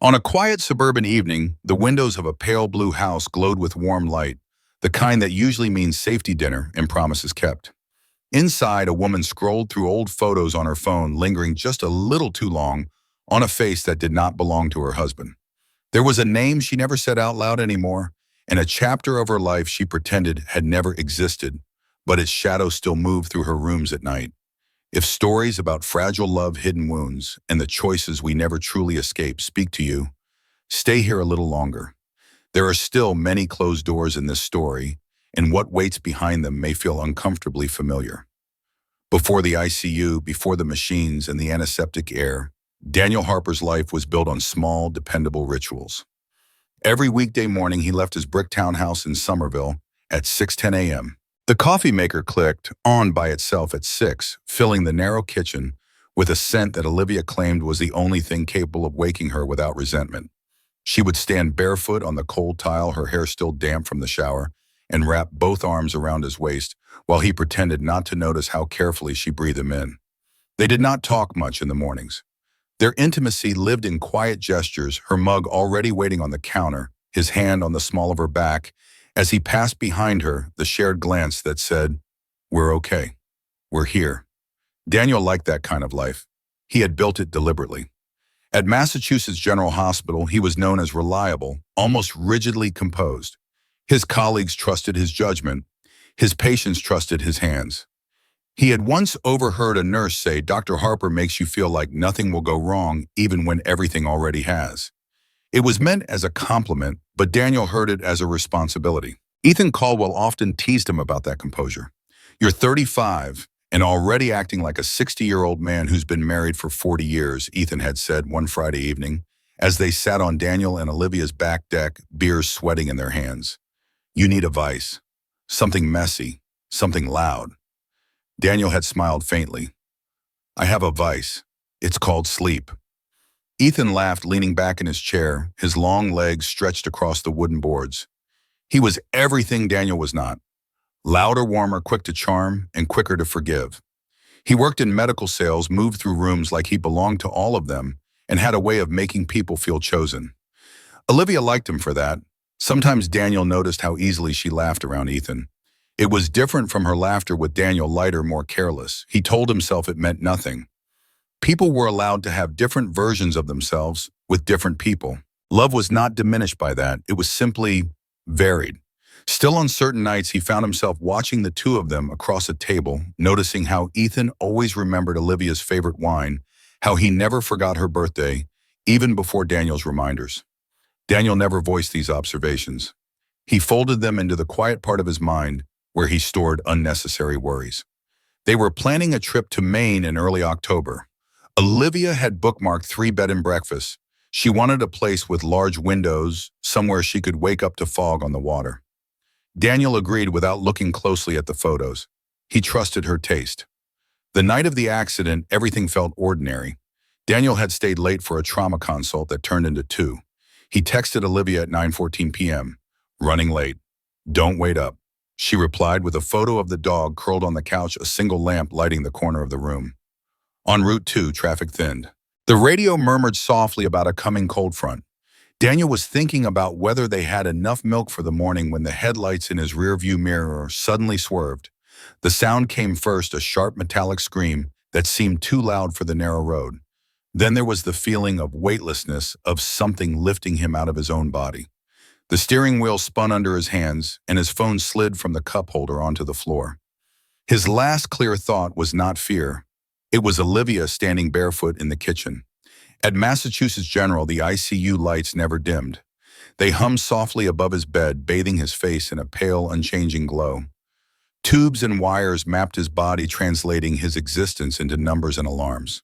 On a quiet suburban evening, the windows of a pale blue house glowed with warm light, the kind that usually means safety dinner and promises kept. Inside, a woman scrolled through old photos on her phone, lingering just a little too long on a face that did not belong to her husband. There was a name she never said out loud anymore, and a chapter of her life she pretended had never existed, but its shadow still moved through her rooms at night. If stories about fragile love, hidden wounds, and the choices we never truly escape speak to you, stay here a little longer. There are still many closed doors in this story, and what waits behind them may feel uncomfortably familiar. Before the ICU, before the machines and the antiseptic air, Daniel Harper's life was built on small, dependable rituals. Every weekday morning, he left his brick townhouse in Somerville at 6:10 a.m. The coffee maker clicked on by itself at 6, filling the narrow kitchen with a scent that Olivia claimed was the only thing capable of waking her without resentment. She would stand barefoot on the cold tile, her hair still damp from the shower, and wrap both arms around his waist while he pretended not to notice how carefully she breathed him in. They did not talk much in the mornings. Their intimacy lived in quiet gestures, her mug already waiting on the counter, his hand on the small of her back, as he passed behind her, the shared glance that said, "We're okay. We're here." Daniel liked that kind of life. He had built it deliberately. At Massachusetts General Hospital, he was known as reliable, almost rigidly composed. His colleagues trusted his judgment. His patients trusted his hands. He had once overheard a nurse say, "Dr. Harper makes you feel like nothing will go wrong, even when everything already has." It was meant as a compliment, but Daniel heard it as a responsibility. Ethan Caldwell often teased him about that composure. "You're 35 and already acting like a 60-year-old man who's been married for 40 years, Ethan had said one Friday evening, as they sat on Daniel and Olivia's back deck, beers sweating in their hands. "You need a vice. Something messy. Something loud." Daniel had smiled faintly. "I have a vice. It's called sleep." Ethan laughed, leaning back in his chair, his long legs stretched across the wooden boards. He was everything Daniel was not. Louder, warmer, quick to charm, and quicker to forgive. He worked in medical sales, moved through rooms like he belonged to all of them, and had a way of making people feel chosen. Olivia liked him for that. Sometimes Daniel noticed how easily she laughed around Ethan. It was different from her laughter with Daniel, lighter, more careless. He told himself it meant nothing. People were allowed to have different versions of themselves with different people. Love was not diminished by that. It was simply varied. Still, on certain nights, he found himself watching the two of them across a table, noticing how Ethan always remembered Olivia's favorite wine, how he never forgot her birthday, even before Daniel's reminders. Daniel never voiced these observations. He folded them into the quiet part of his mind where he stored unnecessary worries. They were planning a trip to Maine in early October. Olivia had bookmarked 3 bed and breakfasts. She wanted a place with large windows, somewhere she could wake up to fog on the water. Daniel agreed without looking closely at the photos. He trusted her taste. The night of the accident, everything felt ordinary. Daniel had stayed late for a trauma consult that turned into 2. He texted Olivia at 9:14 p.m., "Running late. Don't wait up." She replied with a photo of the dog curled on the couch, a single lamp lighting the corner of the room. On Route 2, traffic thinned. The radio murmured softly about a coming cold front. Daniel was thinking about whether they had enough milk for the morning when the headlights in his rearview mirror suddenly swerved. The sound came first, a sharp metallic scream that seemed too loud for the narrow road. Then there was the feeling of weightlessness, of something lifting him out of his own body. The steering wheel spun under his hands, and his phone slid from the cup holder onto the floor. His last clear thought was not fear. It was Olivia standing barefoot in the kitchen. At Massachusetts General, the ICU lights never dimmed. They hummed softly above his bed, bathing his face in a pale, unchanging glow. Tubes and wires mapped his body, translating his existence into numbers and alarms.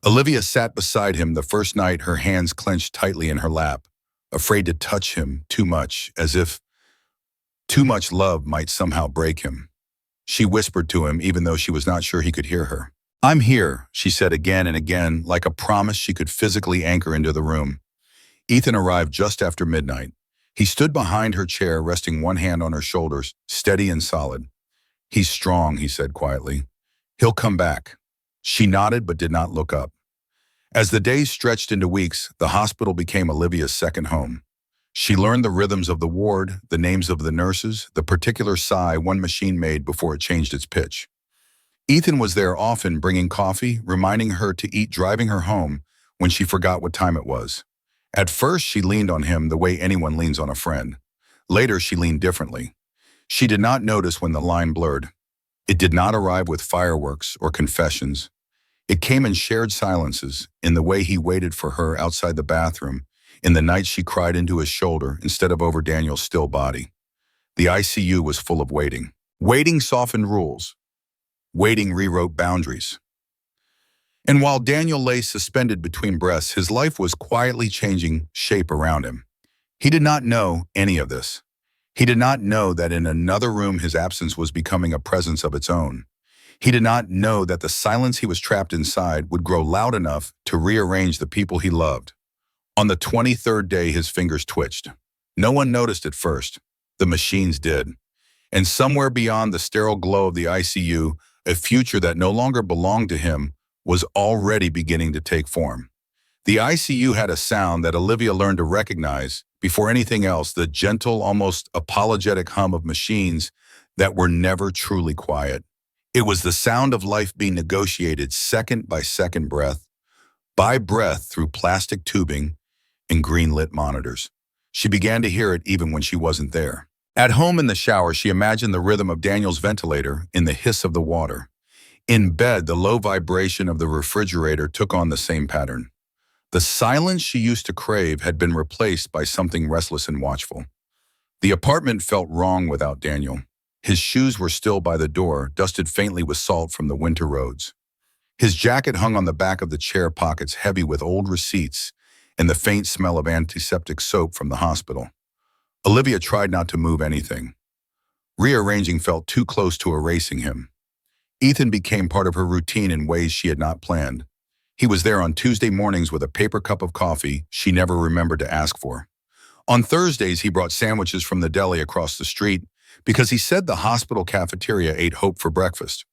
Olivia sat beside him the first night, her hands clenched tightly in her lap, afraid to touch him too much, as if too much love might somehow break him. She whispered to him, even though she was not sure he could hear her. "I'm here," she said again and again, like a promise she could physically anchor into the room. Ethan arrived just after midnight. He stood behind her chair, resting one hand on her shoulders, steady and solid. "He's strong," he said quietly. "He'll come back." She nodded but did not look up. As the days stretched into weeks, the hospital became Olivia's second home. She learned the rhythms of the ward, the names of the nurses, the particular sigh one machine made before it changed its pitch. Ethan was there often, bringing coffee, reminding her to eat, driving her home when she forgot what time it was. At first, she leaned on him the way anyone leans on a friend. Later, she leaned differently. She did not notice when the line blurred. It did not arrive with fireworks or confessions. It came in shared silences, in the way he waited for her outside the bathroom, in the night she cried into his shoulder instead of over Daniel's still body. The ICU was full of waiting. Waiting softened rules. Waiting rewrote boundaries. And while Daniel lay suspended between breaths, his life was quietly changing shape around him. He did not know any of this. He did not know that in another room his absence was becoming a presence of its own. He did not know that the silence he was trapped inside would grow loud enough to rearrange the people he loved. On the 23rd day, his fingers twitched. No one noticed at first. The machines did. And somewhere beyond the sterile glow of the ICU, a future that no longer belonged to him was already beginning to take form. The ICU had a sound that Olivia learned to recognize before anything else, the gentle, almost apologetic hum of machines that were never truly quiet. It was the sound of life being negotiated second by second, breath by breath, through plastic tubing and green-lit monitors. She began to hear it even when she wasn't there. At home in the shower, she imagined the rhythm of Daniel's ventilator in the hiss of the water. In bed, the low vibration of the refrigerator took on the same pattern. The silence she used to crave had been replaced by something restless and watchful. The apartment felt wrong without Daniel. His shoes were still by the door, dusted faintly with salt from the winter roads. His jacket hung on the back of the chair pockets, heavy with old receipts and the faint smell of antiseptic soap from the hospital. Olivia tried not to move anything. Rearranging felt too close to erasing him. Ethan became part of her routine in ways she had not planned. He was there on Tuesday mornings with a paper cup of coffee she never remembered to ask for. On Thursdays, he brought sandwiches from the deli across the street because he said the hospital cafeteria ate hope for breakfast.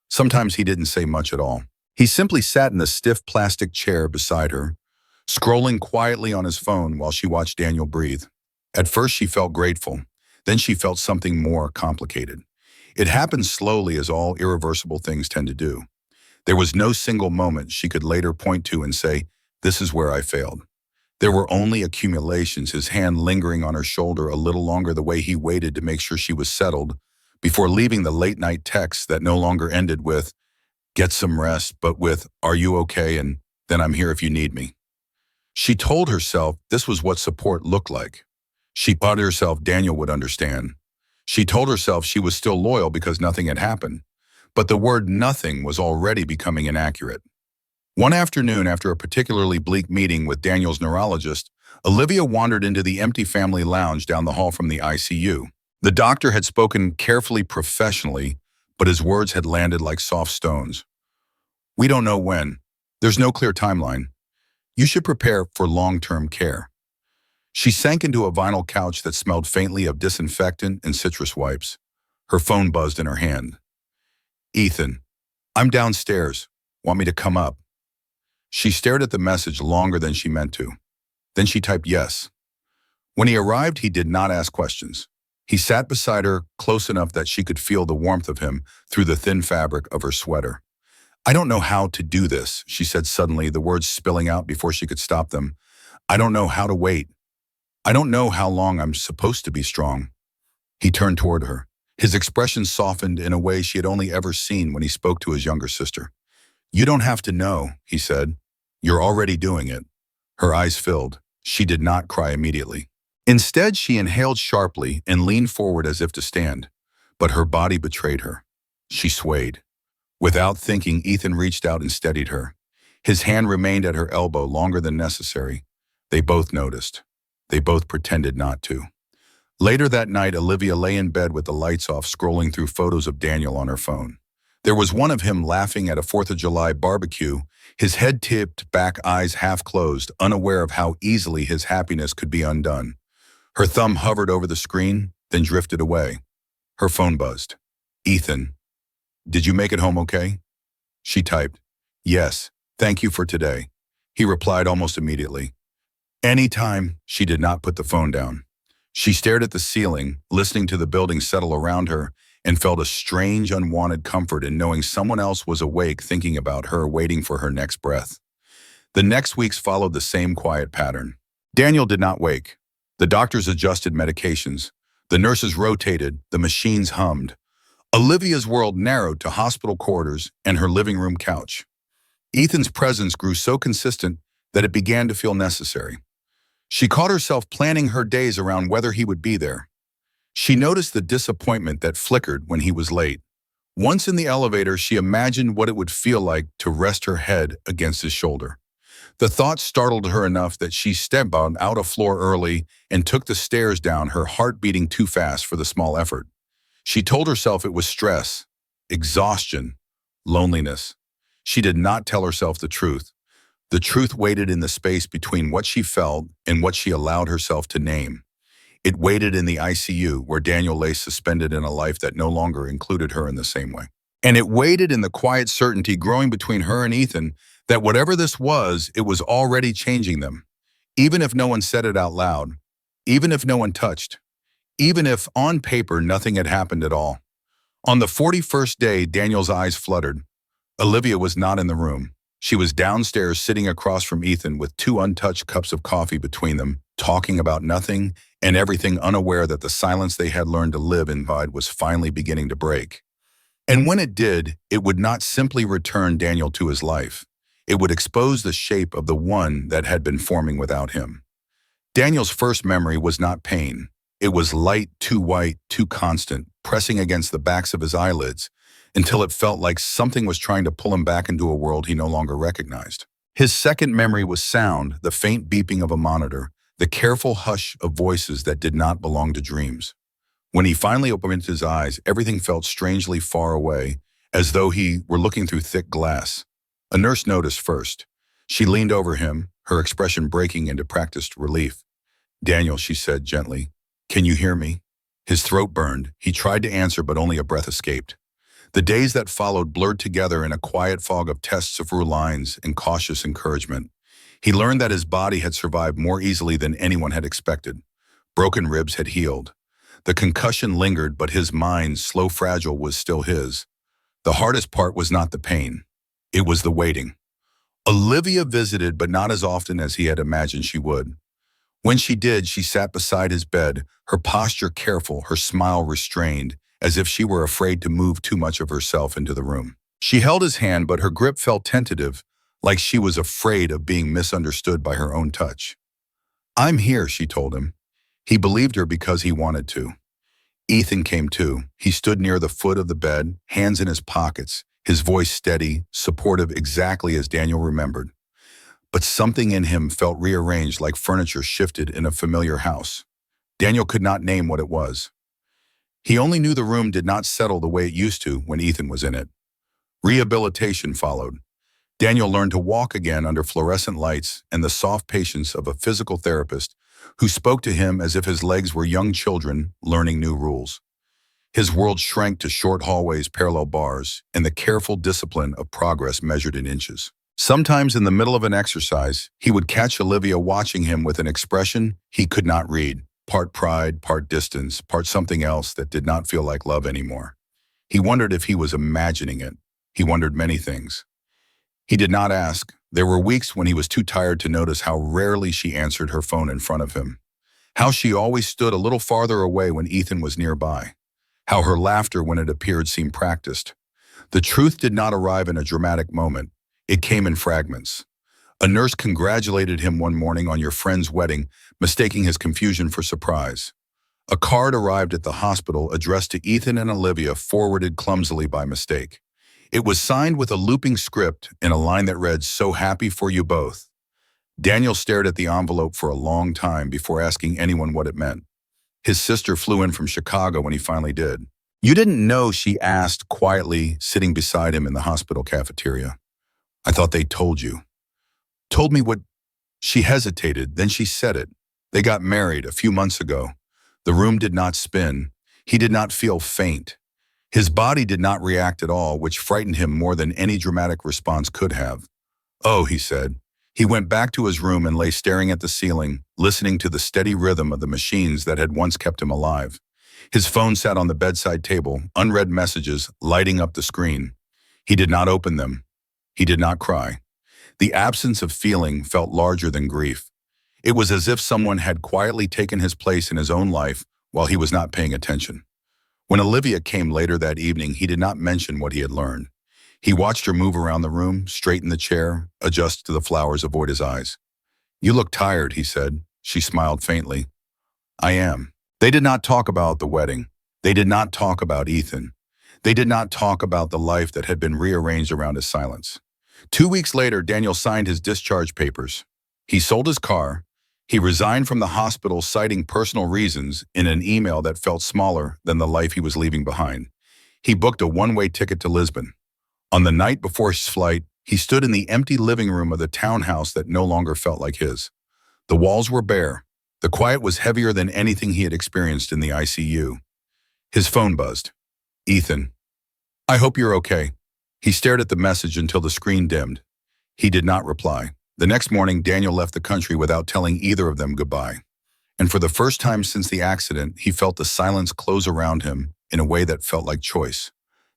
Sometimes he didn't say much at all. He simply sat in the stiff plastic chair beside her, scrolling quietly on his phone while she watched Daniel breathe. At first, she felt grateful. Then she felt something more complicated. It happened slowly, as all irreversible things tend to do. There was no single moment she could later point to and say, "This is where I failed." There were only accumulations, his hand lingering on her shoulder a little longer, the way he waited to make sure she was settled before leaving the late-night texts that no longer ended with, "Get some rest," but with, "Are you okay? And then I'm here if you need me." She told herself this was what support looked like. She thought to herself Daniel would understand. She told herself she was still loyal because nothing had happened. But the word nothing was already becoming inaccurate. One afternoon, after a particularly bleak meeting with Daniel's neurologist, Olivia wandered into the empty family lounge down the hall from the ICU. The doctor had spoken carefully, professionally, but his words had landed like soft stones. "We don't know when. There's no clear timeline. You should prepare for long-term care." She sank into a vinyl couch that smelled faintly of disinfectant and citrus wipes. Her phone buzzed in her hand. "Ethan, I'm downstairs. Want me to come up?" She stared at the message longer than she meant to. Then she typed yes. When he arrived, he did not ask questions. He sat beside her, close enough that she could feel the warmth of him through the thin fabric of her sweater. "I don't know how to do this," she said suddenly, the words spilling out before she could stop them. "I don't know how to wait. I don't know how long I'm supposed to be strong." He turned toward her. His expression softened in a way she had only ever seen when he spoke to his younger sister. "You don't have to know," he said. "You're already doing it." Her eyes filled. She did not cry immediately. Instead, she inhaled sharply and leaned forward as if to stand. But her body betrayed her. She swayed. Without thinking, Ethan reached out and steadied her. His hand remained at her elbow longer than necessary. They both noticed. They both pretended not to. Later that night, Olivia lay in bed with the lights off, scrolling through photos of Daniel on her phone. There was one of him laughing at a 4th of July barbecue, his head tipped back, eyes half closed, unaware of how easily his happiness could be undone. Her thumb hovered over the screen, then drifted away. Her phone buzzed. "Ethan, did you make it home okay?" She typed, "Yes, thank you for today." He replied almost immediately. Anytime. She did not put the phone down. She stared at the ceiling, listening to the building settle around her, and felt a strange, unwanted comfort in knowing someone else was awake thinking about her, waiting for her next breath. The next weeks followed the same quiet pattern. Daniel did not wake. The doctors adjusted medications. The nurses rotated. The machines hummed. Olivia's world narrowed to hospital corridors and her living room couch. Ethan's presence grew so consistent that it began to feel necessary. She caught herself planning her days around whether he would be there. She noticed the disappointment that flickered when he was late. Once in the elevator, she imagined what it would feel like to rest her head against his shoulder. The thought startled her enough that she stepped out a floor early and took the stairs down, her heart beating too fast for the small effort. She told herself it was stress, exhaustion, loneliness. She did not tell herself the truth. The truth waited in the space between what she felt and what she allowed herself to name. It waited in the ICU, where Daniel lay suspended in a life that no longer included her in the same way. And it waited in the quiet certainty growing between her and Ethan that whatever this was, it was already changing them. Even if no one said it out loud, even if no one touched, even if on paper nothing had happened at all. On the 41st day, Daniel's eyes fluttered. Olivia was not in the room. She was downstairs sitting across from Ethan with 2 untouched cups of coffee between them, talking about nothing and everything, unaware that the silence they had learned to live in was finally beginning to break. And when it did, it would not simply return Daniel to his life. It would expose the shape of the one that had been forming without him. Daniel's first memory was not pain. It was light, too white, too constant, pressing against the backs of his eyelids until it felt like something was trying to pull him back into a world he no longer recognized. His second memory was sound, the faint beeping of a monitor, the careful hush of voices that did not belong to dreams. When he finally opened his eyes, everything felt strangely far away, as though he were looking through thick glass. A nurse noticed first. She leaned over him, her expression breaking into practiced relief. "Daniel," she said gently, "can you hear me?" His throat burned. He tried to answer, but only a breath escaped. The days that followed blurred together in a quiet fog of tests of rule lines and cautious encouragement. He learned that his body had survived more easily than anyone had expected. Broken ribs had healed. The concussion lingered, but his mind, slow fragile, was still his. The hardest part was not the pain. It was the waiting. Olivia visited, but not as often as he had imagined she would. When she did, she sat beside his bed, her posture careful, her smile restrained, as if she were afraid to move too much of herself into the room. She held his hand, but her grip felt tentative, like she was afraid of being misunderstood by her own touch. "I'm here," she told him. He believed her because he wanted to. Ethan came too. He stood near the foot of the bed, hands in his pockets, his voice steady, supportive, exactly as Daniel remembered. But something in him felt rearranged, like furniture shifted in a familiar house. Daniel could not name what it was. He only knew the room did not settle the way it used to when Ethan was in it. Rehabilitation followed. Daniel learned to walk again under fluorescent lights and the soft patience of a physical therapist who spoke to him as if his legs were young children learning new rules. His world shrank to short hallways, parallel bars, and the careful discipline of progress measured in inches. Sometimes in the middle of an exercise, he would catch Olivia watching him with an expression he could not read, part pride, part distance, part something else that did not feel like love anymore. He wondered if he was imagining it. He wondered many things. He did not ask. There were weeks when he was too tired to notice how rarely she answered her phone in front of him, how she always stood a little farther away when Ethan was nearby, how her laughter when it appeared seemed practiced. The truth did not arrive in a dramatic moment. It came in fragments. A nurse congratulated him one morning on your friend's wedding, mistaking his confusion for surprise. A card arrived at the hospital addressed to Ethan and Olivia, forwarded clumsily by mistake. It was signed with a looping script in a line that read, "So happy for you both." Daniel stared at the envelope for a long time before asking anyone what it meant. His sister flew in from Chicago when he finally did. "You didn't know?" she asked quietly, sitting beside him in the hospital cafeteria. "I thought they told you." "Told me what?" She hesitated, then she said it. "They got married a few months ago." The room did not spin. He did not feel faint. His body did not react at all, which frightened him more than any dramatic response could have. "Oh," he said. He went back to his room and lay staring at the ceiling, listening to the steady rhythm of the machines that had once kept him alive. His phone sat on the bedside table, unread messages lighting up the screen. He did not open them. He did not cry. The absence of feeling felt larger than grief. It was as if someone had quietly taken his place in his own life while he was not paying attention. When Olivia came later that evening, he did not mention what he had learned. He watched her move around the room, straighten the chair, adjust to the flowers, avoid his eyes. "You look tired," he said. She smiled faintly. "I am." They did not talk about the wedding. They did not talk about Ethan. They did not talk about the life that had been rearranged around his silence. 2 weeks later, Daniel signed his discharge papers. He sold his car. He resigned from the hospital, citing personal reasons, in an email that felt smaller than the life he was leaving behind. He booked a one-way ticket to Lisbon. On the night before his flight, he stood in the empty living room of the townhouse that no longer felt like his. The walls were bare. The quiet was heavier than anything he had experienced in the ICU. His phone buzzed. "Ethan, I hope you're okay." He stared at the message until the screen dimmed. He did not reply. The next morning, Daniel left the country without telling either of them goodbye. And for the first time since the accident, he felt the silence close around him in a way that felt like choice.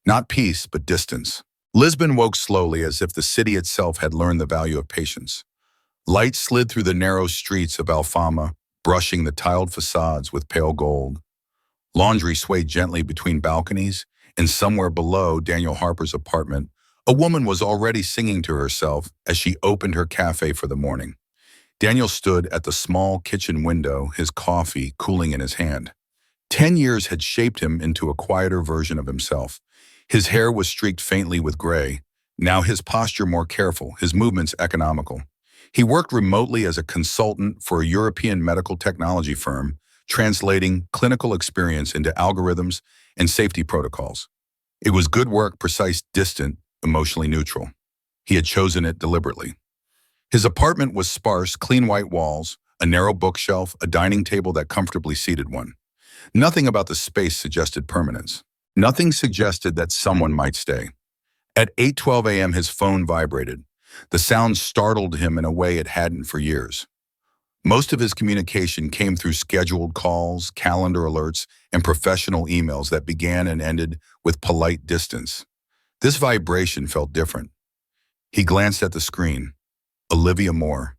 Not peace, but distance. Lisbon woke slowly, as if the city itself had learned the value of patience. Light slid through the narrow streets of Alfama, brushing the tiled facades with pale gold. Laundry swayed gently between balconies, and somewhere below Daniel Harper's apartment, a woman was already singing to herself as she opened her cafe for the morning. Daniel stood at the small kitchen window, his coffee cooling in his hand. 10 years had shaped him into a quieter version of himself. His hair was streaked faintly with gray. Now his posture more careful, his movements economical. He worked remotely as a consultant for a European medical technology firm, translating clinical experience into algorithms and safety protocols. It was good work, precise, distant, emotionally neutral. He had chosen it deliberately. His apartment was sparse, clean white walls, a narrow bookshelf, a dining table that comfortably seated one. Nothing about the space suggested permanence. Nothing suggested that someone might stay. At 8:12 a.m., his phone vibrated. The sound startled him in a way it hadn't for years. Most of his communication came through scheduled calls, calendar alerts, and professional emails that began and ended with polite distance. This vibration felt different. He glanced at the screen. Olivia Moore.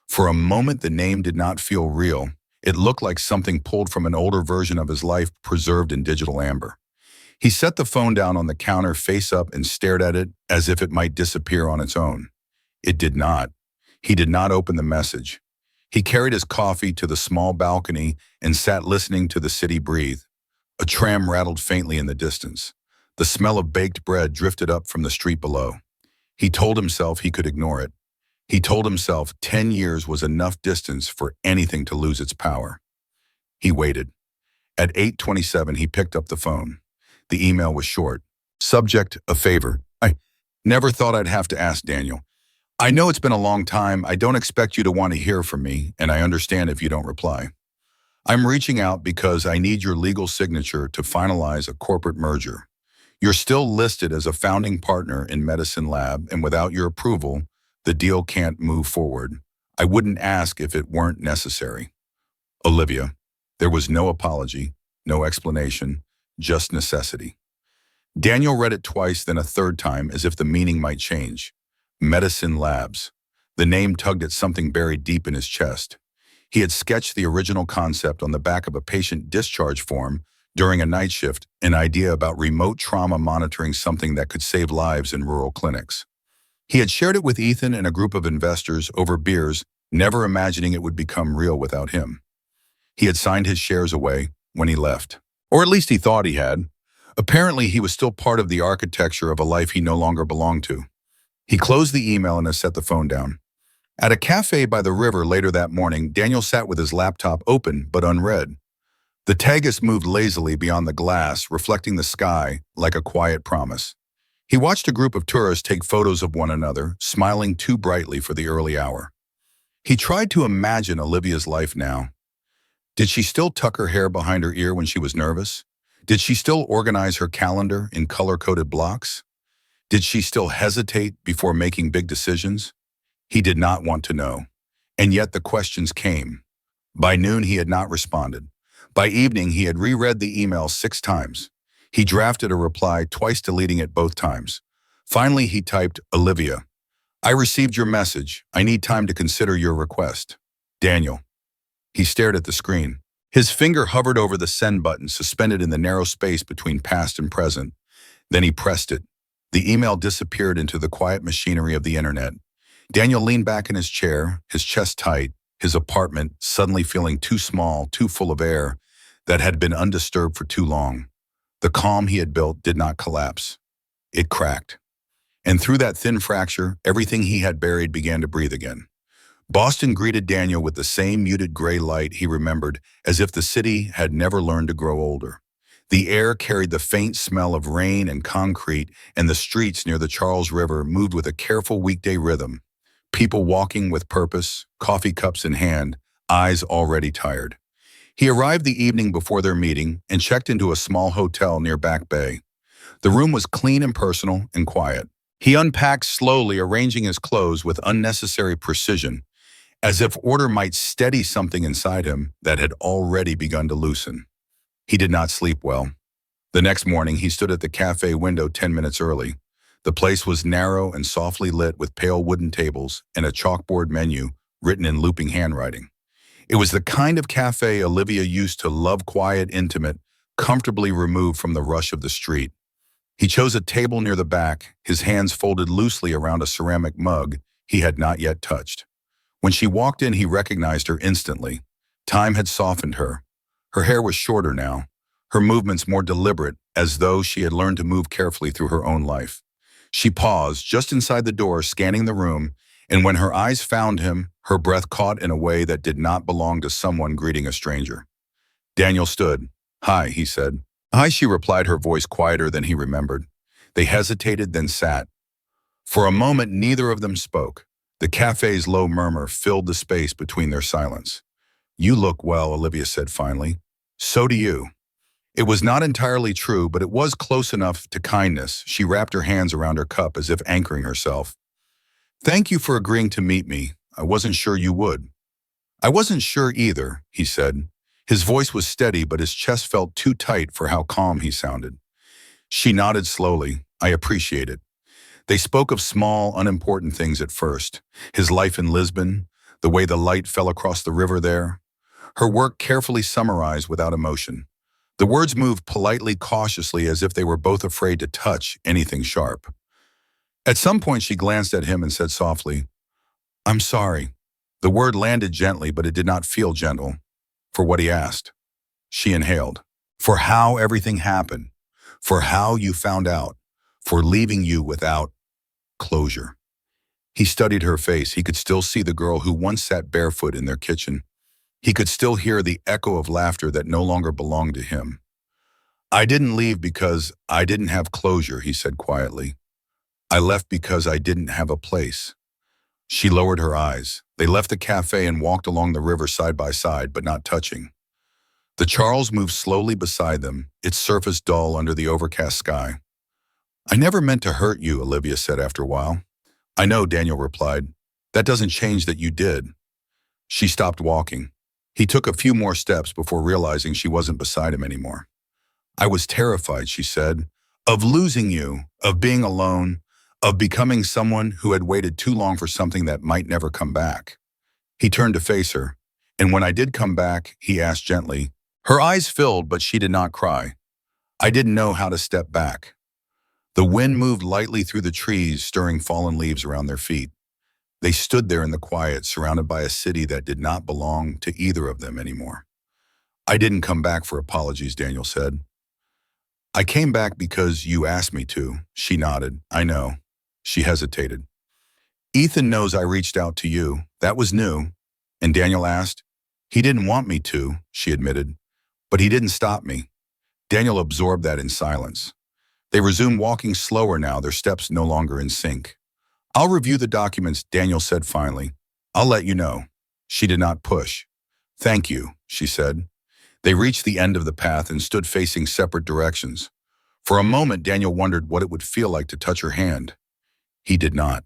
For a moment, the name did not feel real. It looked like something pulled from an older version of his life, preserved in digital amber. He set the phone down on the counter face up and stared at it as if it might disappear on its own. It did not. He did not open the message. He carried his coffee to the small balcony and sat listening to the city breathe. A tram rattled faintly in the distance. The smell of baked bread drifted up from the street below. He told himself he could ignore it. He told himself 10 years was enough distance for anything to lose its power. He waited. At 8:27, he picked up the phone. The email was short. Subject, a favor. "I never thought I'd have to ask, Daniel. I know it's been a long time. I don't expect you to want to hear from me, and I understand if you don't reply. I'm reaching out because I need your legal signature to finalize a corporate merger. You're still listed as a founding partner in Medicine Lab, and without your approval, the deal can't move forward. I wouldn't ask if it weren't necessary. Olivia." There was no apology, no explanation, just necessity. Daniel read it twice, then a third time, as if the meaning might change. Medicine Labs. The name tugged at something buried deep in his chest. He had sketched the original concept on the back of a patient discharge form during a night shift, an idea about remote trauma monitoring, something that could save lives in rural clinics. He had shared it with Ethan and a group of investors over beers, never imagining it would become real without him. He had signed his shares away when he left. Or at least he thought he had. Apparently, he was still part of the architecture of a life he no longer belonged to. He closed the email and set the phone down. At a cafe by the river later that morning, Daniel sat with his laptop open but unread. The Tagus moved lazily beyond the glass, reflecting the sky like a quiet promise. He watched a group of tourists take photos of one another, smiling too brightly for the early hour. He tried to imagine Olivia's life now. Did she still tuck her hair behind her ear when she was nervous? Did she still organize her calendar in color-coded blocks? Did she still hesitate before making big decisions? He did not want to know. And yet the questions came. By noon, he had not responded. By evening, he had reread the email 6 times. He drafted a reply, twice deleting it both times. Finally, he typed, Olivia, I received your message. I need time to consider your request. Daniel. He stared at the screen. His finger hovered over the send button, suspended in the narrow space between past and present. Then he pressed it. The email disappeared into the quiet machinery of the internet. Daniel leaned back in his chair, his chest tight, his apartment suddenly feeling too small, too full of air that had been undisturbed for too long. The calm he had built did not collapse. It cracked. And through that thin fracture, everything he had buried began to breathe again. Boston greeted Daniel with the same muted gray light he remembered, as if the city had never learned to grow older. The air carried the faint smell of rain and concrete, and the streets near the Charles River moved with a careful weekday rhythm. People walking with purpose, coffee cups in hand, eyes already tired. He arrived the evening before their meeting and checked into a small hotel near Back Bay. The room was clean and personal and quiet. He unpacked slowly, arranging his clothes with unnecessary precision, as if order might steady something inside him that had already begun to loosen. He did not sleep well. The next morning, he stood at the cafe window 10 minutes early. The place was narrow and softly lit with pale wooden tables and a chalkboard menu written in looping handwriting. It was the kind of cafe Olivia used to love, quiet, intimate, comfortably removed from the rush of the street. He chose a table near the back, his hands folded loosely around a ceramic mug he had not yet touched. When she walked in, he recognized her instantly. Time had softened her. Her hair was shorter now, her movements more deliberate, as though she had learned to move carefully through her own life. She paused just inside the door, scanning the room, and when her eyes found him, her breath caught in a way that did not belong to someone greeting a stranger. Daniel stood. Hi, he said. Hi, she replied, her voice quieter than he remembered. They hesitated, then sat. For a moment, neither of them spoke. The cafe's low murmur filled the space between their silence. You look well, Olivia said finally. So do you. It was not entirely true, but it was close enough to kindness. She wrapped her hands around her cup as if anchoring herself. Thank you for agreeing to meet me. I wasn't sure you would. I wasn't sure either, he said. His voice was steady, but his chest felt too tight for how calm he sounded. She nodded slowly. I appreciate it. They spoke of small, unimportant things at first. His life in Lisbon, the way the light fell across the river there. Her work carefully summarized without emotion. The words moved politely, cautiously, as if they were both afraid to touch anything sharp. At some point, she glanced at him and said softly, I'm sorry. The word landed gently, but it did not feel gentle. For what he asked. She inhaled. For how everything happened. For how you found out. For leaving you without closure. He studied her face. He could still see the girl who once sat barefoot in their kitchen. He could still hear the echo of laughter that no longer belonged to him. I didn't leave because I didn't have closure, he said quietly. I left because I didn't have a place. She lowered her eyes. They left the cafe and walked along the river side by side, but not touching. The Charles moved slowly beside them, its surface dull under the overcast sky. I never meant to hurt you, Olivia said after a while. I know, Daniel replied. That doesn't change that you did. She stopped walking. He took a few more steps before realizing she wasn't beside him anymore. I was terrified, she said, of losing you, of being alone, of becoming someone who had waited too long for something that might never come back. He turned to face her, and when I did come back, he asked gently. Her eyes filled, but she did not cry. I didn't know how to step back. The wind moved lightly through the trees, stirring fallen leaves around their feet. They stood there in the quiet, surrounded by a city that did not belong to either of them anymore. I didn't come back for apologies, Daniel said. I came back because you asked me to. She nodded. I know. She hesitated. Ethan knows I reached out to you. That was new. And Daniel asked. He didn't want me to, she admitted. But he didn't stop me. Daniel absorbed that in silence. They resumed walking slower now, their steps no longer in sync. I'll review the documents, Daniel said finally. I'll let you know. She did not push. Thank you, she said. They reached the end of the path and stood facing separate directions. For a moment, Daniel wondered what it would feel like to touch her hand. He did not.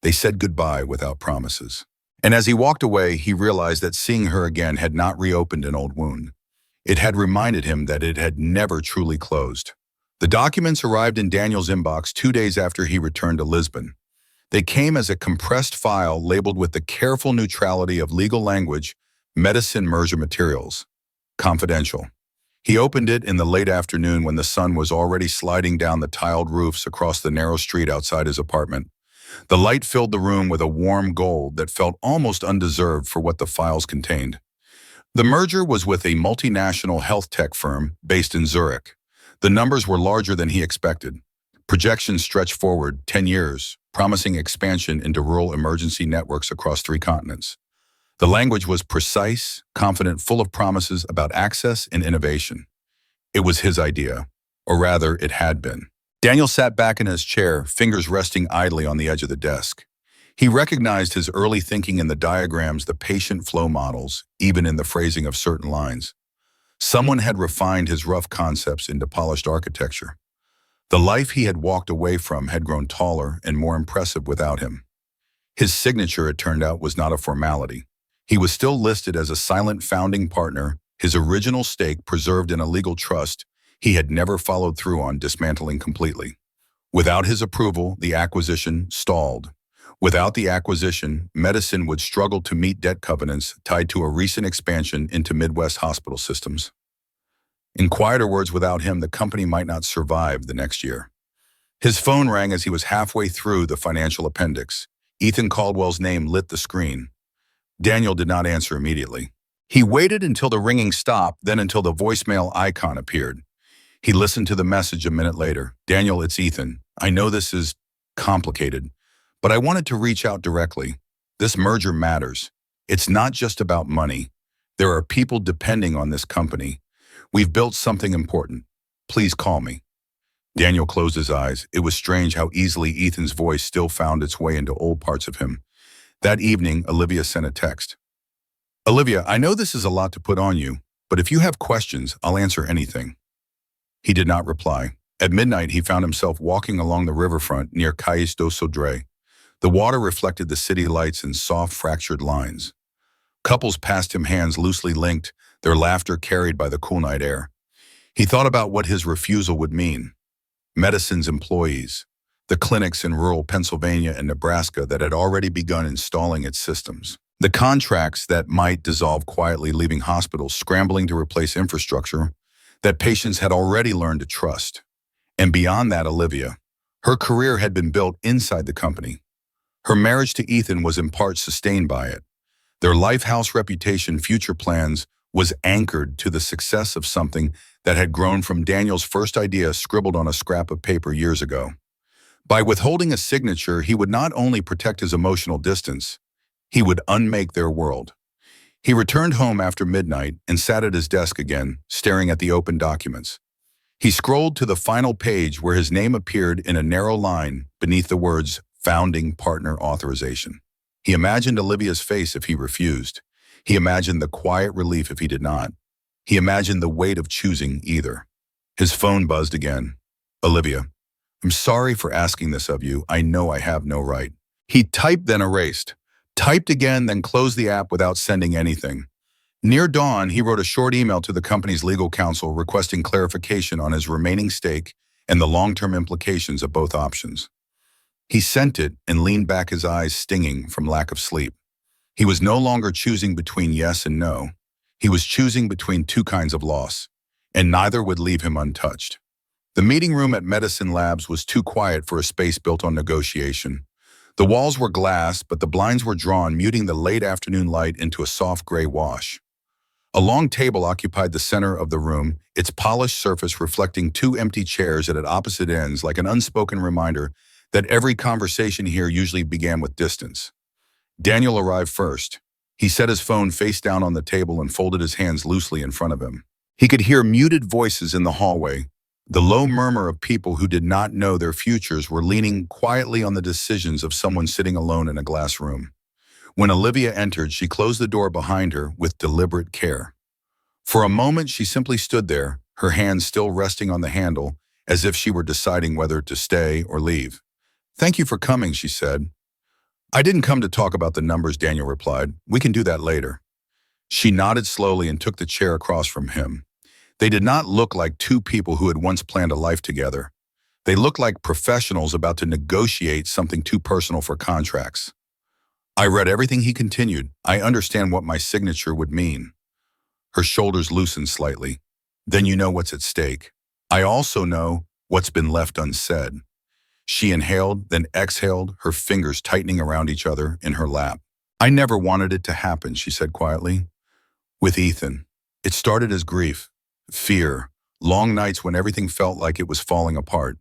They said goodbye without promises. And as he walked away, he realized that seeing her again had not reopened an old wound. It had reminded him that it had never truly closed. The documents arrived in Daniel's inbox 2 days after he returned to Lisbon. They came as a compressed file labeled with the careful neutrality of legal language, medicine merger materials. Confidential. He opened it in the late afternoon when the sun was already sliding down the tiled roofs across the narrow street outside his apartment. The light filled the room with a warm gold that felt almost undeserved for what the files contained. The merger was with a multinational health tech firm based in Zurich. The numbers were larger than he expected. Projections stretched forward 10 years, promising expansion into rural emergency networks across 3 continents. The language was precise, confident, full of promises about access and innovation. It was his idea, or rather, it had been. Daniel sat back in his chair, fingers resting idly on the edge of the desk. He recognized his early thinking in the diagrams, the patient flow models, even in the phrasing of certain lines. Someone had refined his rough concepts into polished architecture. The life he had walked away from had grown taller and more impressive without him. His signature, it turned out, was not a formality. He was still listed as a silent founding partner, his original stake preserved in a legal trust he had never followed through on dismantling completely. Without his approval, the acquisition stalled. Without the acquisition, medicine would struggle to meet debt covenants tied to a recent expansion into Midwest hospital systems. In quieter words, without him, the company might not survive the next year. His phone rang as he was halfway through the financial appendix. Ethan Caldwell's name lit the screen. Daniel did not answer immediately. He waited until the ringing stopped, then until the voicemail icon appeared. He listened to the message a minute later. Daniel, it's Ethan. I know this is complicated, but I wanted to reach out directly. This merger matters. It's not just about money. There are people depending on this company. We've built something important. Please call me. Daniel closed his eyes. It was strange how easily Ethan's voice still found its way into old parts of him. That evening, Olivia sent a text. Olivia, I know this is a lot to put on you, but if you have questions, I'll answer anything. He did not reply. At midnight, he found himself walking along the riverfront near Cais do Sodré. The water reflected the city lights in soft, fractured lines. Couples passed him, hands loosely linked, their laughter carried by the cool night air. He thought about what his refusal would mean. Medicine's employees, the clinics in rural Pennsylvania and Nebraska that had already begun installing its systems. The contracts that might dissolve quietly, leaving hospitals scrambling to replace infrastructure that patients had already learned to trust. And beyond that, Olivia. Her career had been built inside the company. Her marriage to Ethan was in part sustained by it. Their lifehouse reputation, future plans, was anchored to the success of something that had grown from Daniel's first idea scribbled on a scrap of paper years ago. By withholding a signature, he would not only protect his emotional distance, he would unmake their world. He returned home after midnight and sat at his desk again, staring at the open documents. He scrolled to the final page where his name appeared in a narrow line beneath the words, Founding Partner Authorization. He imagined Olivia's face if he refused. He imagined the quiet relief if he did not. He imagined the weight of choosing either. His phone buzzed again. Olivia, I'm sorry for asking this of you. I know I have no right. He typed, then erased. Typed again, then closed the app without sending anything. Near dawn, he wrote a short email to the company's legal counsel requesting clarification on his remaining stake and the long-term implications of both options. He sent it and leaned back, his eyes stinging from lack of sleep. He was no longer choosing between yes and no. He was choosing between 2 kinds of loss, and neither would leave him untouched. The meeting room at Medicine Labs was too quiet for a space built on negotiation. The walls were glass, but the blinds were drawn, muting the late afternoon light into a soft gray wash. A long table occupied the center of the room, its polished surface reflecting 2 empty chairs at opposite ends, like an unspoken reminder that every conversation here usually began with distance. Daniel arrived first. He set his phone face down on the table and folded his hands loosely in front of him. He could hear muted voices in the hallway. The low murmur of people who did not know their futures were leaning quietly on the decisions of someone sitting alone in a glass room. When Olivia entered, she closed the door behind her with deliberate care. For a moment, she simply stood there, her hands still resting on the handle, as if she were deciding whether to stay or leave. Thank you for coming, she said. I didn't come to talk about the numbers, Daniel replied. We can do that later. She nodded slowly and took the chair across from him. They did not look like two people who had once planned a life together. They looked like professionals about to negotiate something too personal for contracts. I read everything, he continued. I understand what my signature would mean. Her shoulders loosened slightly. Then you know what's at stake. I also know what's been left unsaid. She inhaled, then exhaled, her fingers tightening around each other in her lap. I never wanted it to happen, she said quietly. With Ethan, it started as grief, fear, long nights when everything felt like it was falling apart.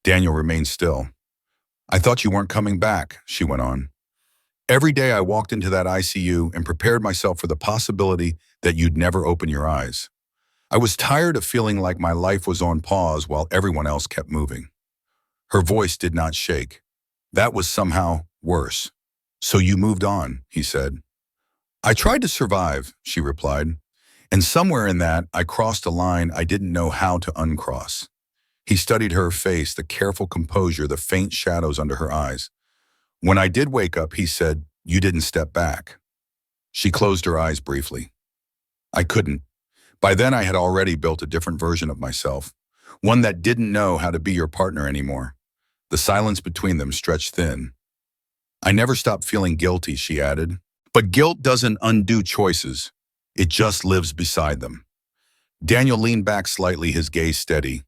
Daniel remained still. I thought you weren't coming back, she went on. Every day I walked into that ICU and prepared myself for the possibility that you'd never open your eyes. I was tired of feeling like my life was on pause while everyone else kept moving. Her voice did not shake. That was somehow worse. So you moved on, he said. I tried to survive, she replied. And somewhere in that, I crossed a line I didn't know how to uncross. He studied her face, the careful composure, the faint shadows under her eyes. When I did wake up, he said, you didn't step back. She closed her eyes briefly. I couldn't. By then I had already built a different version of myself, one that didn't know how to be your partner anymore. The silence between them stretched thin. I never stopped feeling guilty, she added. But guilt doesn't undo choices. It just lives beside them. Daniel leaned back slightly, his gaze steady.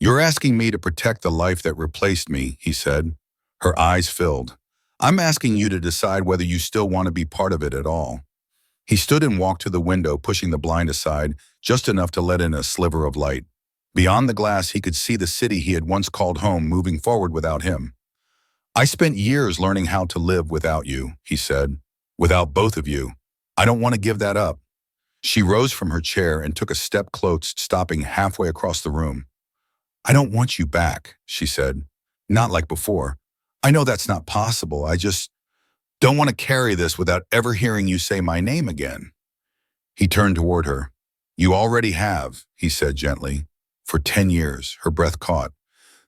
You're asking me to protect the life that replaced me, he said. Her eyes filled. I'm asking you to decide whether you still want to be part of it at all. He stood and walked to the window, pushing the blind aside, just enough to let in a sliver of light. Beyond the glass, he could see the city he had once called home moving forward without him. I spent years learning how to live without you, he said. Without both of you. I don't want to give that up. She rose from her chair and took a step close, stopping halfway across the room. I don't want you back, she said. Not like before. I know that's not possible. I just don't want to carry this without ever hearing you say my name again. He turned toward her. You already have, he said gently. For 10 years, her breath caught.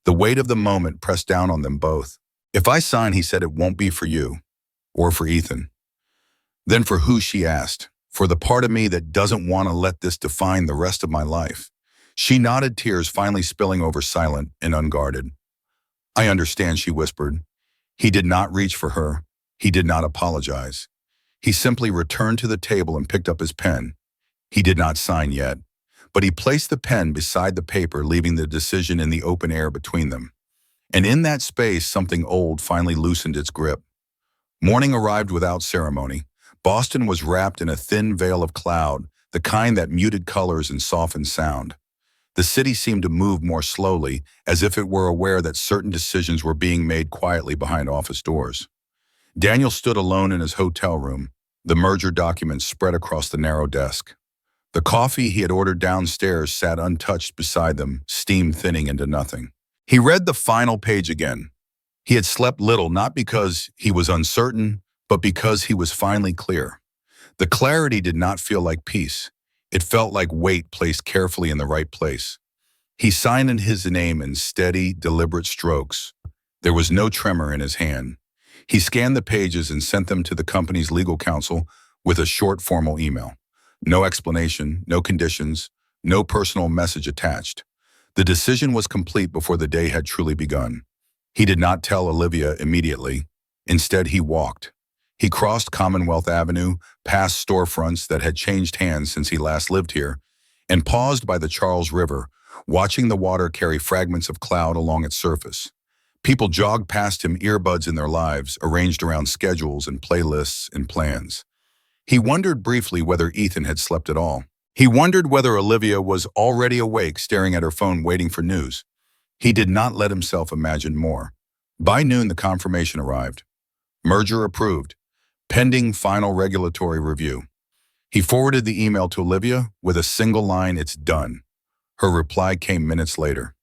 The weight of the moment pressed down on them both. If I sign, he said, it won't be for you. Or for Ethan. Then for who, she asked. For the part of me that doesn't want to let this define the rest of my life. She nodded, tears finally spilling over, silent and unguarded. I understand, she whispered. He did not reach for her. He did not apologize. He simply returned to the table and picked up his pen. He did not sign yet, but he placed the pen beside the paper, leaving the decision in the open air between them. And in that space, something old finally loosened its grip. Morning arrived without ceremony. Boston was wrapped in a thin veil of cloud, the kind that muted colors and softened sound. The city seemed to move more slowly, as if it were aware that certain decisions were being made quietly behind office doors. Daniel stood alone in his hotel room, the merger documents spread across the narrow desk. The coffee he had ordered downstairs sat untouched beside them, steam thinning into nothing. He read the final page again. He had slept little, not because he was uncertain, but because he was finally clear. The clarity did not feel like peace. It felt like weight placed carefully in the right place. He signed in his name in steady, deliberate strokes. There was no tremor in his hand. He scanned the pages and sent them to the company's legal counsel with a short, formal email. No explanation, no conditions, no personal message attached. The decision was complete before the day had truly begun. He did not tell Olivia immediately. Instead, he walked. He crossed Commonwealth Avenue, past storefronts that had changed hands since he last lived here, and paused by the Charles River, watching the water carry fragments of cloud along its surface. People jogged past him, earbuds in their lives, arranged around schedules and playlists and plans. He wondered briefly whether Ethan had slept at all. He wondered whether Olivia was already awake, staring at her phone, waiting for news. He did not let himself imagine more. By noon, the confirmation arrived. Merger approved. Pending final regulatory review. He forwarded the email to Olivia with a single line, "It's done." Her reply came minutes later.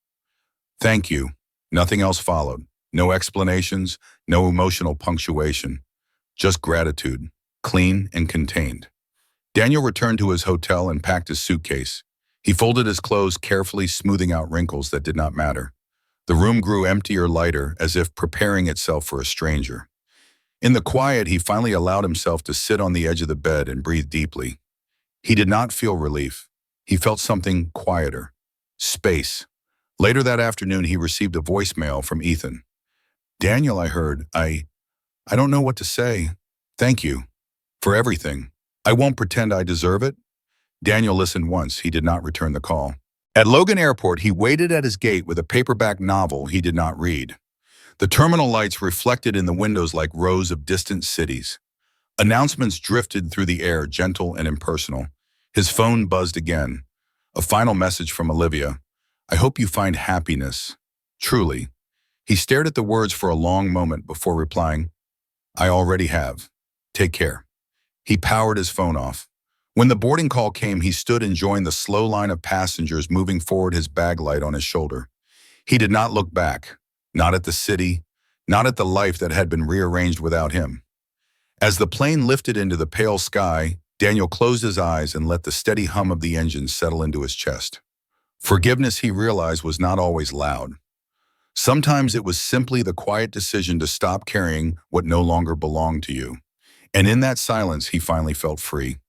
"Thank you." Nothing else followed. No explanations, no emotional punctuation. Just gratitude, clean and contained. Daniel returned to his hotel and packed his suitcase. He folded his clothes carefully, smoothing out wrinkles that did not matter. The room grew emptier, lighter, as if preparing itself for a stranger. In the quiet, he finally allowed himself to sit on the edge of the bed and breathe deeply. He did not feel relief. He felt something quieter. Space. Later that afternoon, he received a voicemail from Ethan. "Daniel, I heard. I don't know what to say. Thank you. For everything. I won't pretend I deserve it." Daniel listened once. He did not return the call. At Logan Airport, he waited at his gate with a paperback novel he did not read. The terminal lights reflected in the windows like rows of distant cities. Announcements drifted through the air, gentle and impersonal. His phone buzzed again. A final message from Olivia. "I hope you find happiness. Truly." He stared at the words for a long moment before replying, "I already have. Take care." He powered his phone off. When the boarding call came, he stood and joined the slow line of passengers moving forward, his bag light on his shoulder. He did not look back. Not at the city, not at the life that had been rearranged without him. As the plane lifted into the pale sky, Daniel closed his eyes and let the steady hum of the engine settle into his chest. Forgiveness, he realized, was not always loud. Sometimes it was simply the quiet decision to stop carrying what no longer belonged to you. And in that silence, he finally felt free.